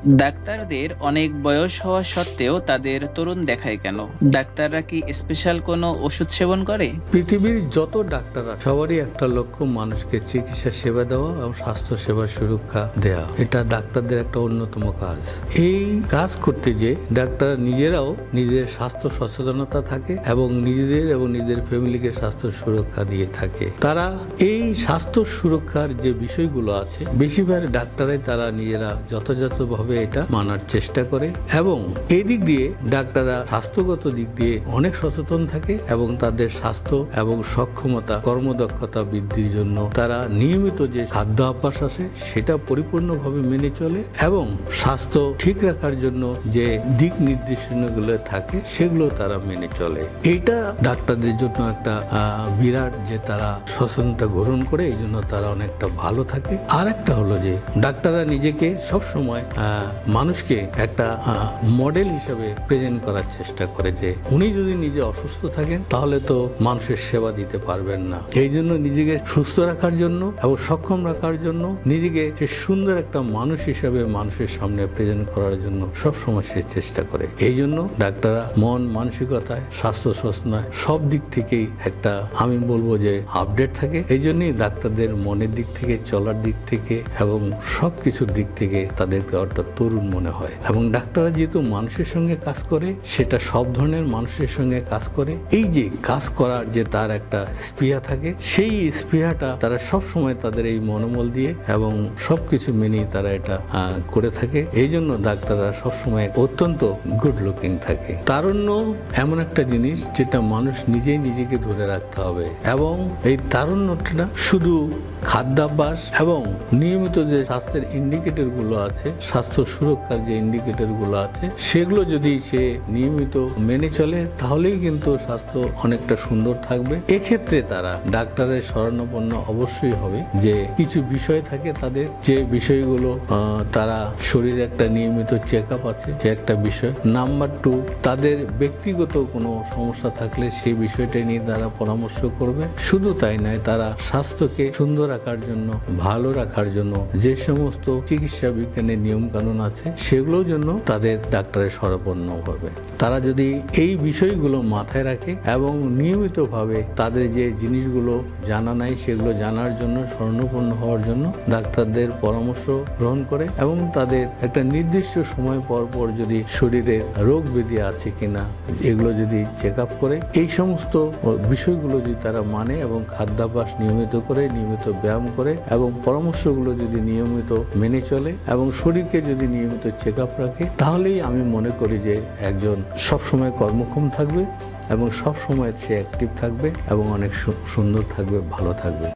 ডাক্তারদের অনেক বয়স হওয়া সত্ত্বেও তাদের তরুণ দেখায় কেন? ডাক্তাররা কি স্পেশাল কোনো ওষুধ সেবন করে? পৃথিবীর যত ডাক্তার আছে সবারই একটা লক্ষ্য মানুষকে চিকিৎসা সেবা দেওয়া এবং স্বাস্থ্য সেবার সুরক্ষা দেওয়া। এটা ডাক্তারদের একটা অন্যতম কাজ। এই কাজ করতে যে ডাক্তার নিজেরাও নিজের স্বাস্থ্য সচেতনতা থাকে এবং নিজেদের এবং নিজেদের ফ্যামিলিকে স্বাস্থ্য সুরক্ষা দিয়ে থাকে। তারা এই স্বাস্থ্য সুরক্ষার যে বিষয়গুলো আছে বেশিরভাগ ডাক্তারাই তারা নিজেরা যথাযথভাবে এটা মানার চেষ্টা করে এবং এই দিক দিয়ে ডাক্তাররা স্বাস্থ্যগত দিক দিয়ে অনেক সচেতন থাকে এবং তাদের স্বাস্থ্য এবং সক্ষমতা কর্মদক্ষতা বৃদ্ধির জন্য তারা নিয়মিত যে খাদ্য অভ্যাস আছে সেটা পরিপূর্ণভাবে মেনে চলে এবং স্বাস্থ্য ঠিক রাখার জন্য যে দিক নির্দেশনাগুলো থাকে সেগুলো তারা মেনে চলে। এইটা ডাক্তারদের জন্য একটা বিরাট যে তারা সচেতনতা গ্রহণ করে, এই জন্য তারা অনেকটা ভালো থাকে। আর একটা হলো যে ডাক্তাররা নিজেকে সবসময় মানুষকে একটা মডেল হিসেবে প্রেজেন্ট করার চেষ্টা করে যে উনি যদি নিজে অসুস্থ থাকেন তাহলে তো মানুষের সেবা দিতে পারবেন না। এই জন্য নিজেকে সুস্থ রাখার জন্য এবং সক্ষম রাখার জন্য নিজেকে সে সুন্দর একটা মানুষ হিসেবে মানুষের সামনে প্রেজেন্ট করার জন্য সবসময় সে চেষ্টা করে। এই জন্য ডাক্তাররা মন মানসিকতায় স্বাস্থ্য সচেতনায় সব দিক থেকেই একটা আমি বলবো যে আপডেট থাকে। এই জন্যই ডাক্তারদের মনের দিক থেকে চলার দিক থেকে এবং সব কিছুর দিক থেকে তাদেরকে অর্থাৎ তরুণ মনে হয়। এবং ডাক্তাররা যেহেতু মানুষের সঙ্গে কাজ করে সেটা সব ধরনের মানুষের সঙ্গে কাজ করে, এই যে কাজ করার যে তার একটা স্পৃহা থাকে সেই স্পৃহাটা তারা সব সময় তাদের এই মনোবল দিয়ে এবং সবকিছু মেনেই তারা এটা করে থাকে। এই জন্য ডাক্তাররা সবসময় অত্যন্ত গুড লুকিং থাকে। তারুণ্য এমন একটা জিনিস যেটা মানুষ নিজেই নিজেকে ধরে রাখতে হবে এবং এই তারুণ্যটা শুধু খাদ্যাভ্যাস এবং নিয়মিত যে স্বাস্থ্যের ইন্ডিকেটর গুলো আছে, স্বাস্থ্য সুরক্ষার যে ইন্ডিকেটর গুলো আছে সেগুলো যদি সে নিয়মিত মেনে চলে তাহলেই কিন্তু স্বাস্থ্য অনেকটা সুন্দর থাকবে। এক্ষেত্রে তারা ডাক্তারের শরণাপন্ন অবশ্যই হবে যে কিছু বিষয় থাকে তাদের যে বিষয়গুলো তারা শরীরে একটা নিয়মিত চেক আপ আছে যে একটা বিষয়। নাম্বার 2, তাদের ব্যক্তিগত কোনো সমস্যা থাকলে সেই বিষয়টা নিয়ে তারা পরামর্শ করবে। শুধু তাই নয়, তারা স্বাস্থ্যকে সুন্দর রাখার জন্য ভালো রাখার জন্য যে সমস্ত চিকিৎসা বিজ্ঞানের নিয়ম কানুন আছে সেগুলোর জন্য তাদের ডাক্তারের শরণাপন্ন হবে। তারা যদি এই বিষয়গুলো মাথায় রাখে এবং নিয়মিতভাবে তাদের যে জিনিসগুলো জানা নাই সেগুলো জানার জন্য শরণাপন্ন হওয়ার জন্য ডাক্তারদের পরামর্শ গ্রহণ করে এবং তাদের একটা নির্দিষ্ট সময় পর পর যদি শরীরে রোগ ব্যাধি আছে কিনা এগুলো যদি চেক আপ করে, এই সমস্ত বিষয়গুলো যদি তারা মানে এবং খাদ্যাভ্যাস নিয়মিত করে, নিয়মিত ব্যায়াম করে এবং পরামর্শগুলো যদি নিয়মিত মেনে চলে এবং শরীরকে যদি নিয়মিত চেক আপ রাখে তাহলেই আমি মনে করি যে একজন সবসময় কর্মক্ষম থাকবে এবং সবসময় সে অ্যাক্টিভ থাকবে এবং অনেক সুন্দর থাকবে, ভালো থাকবে।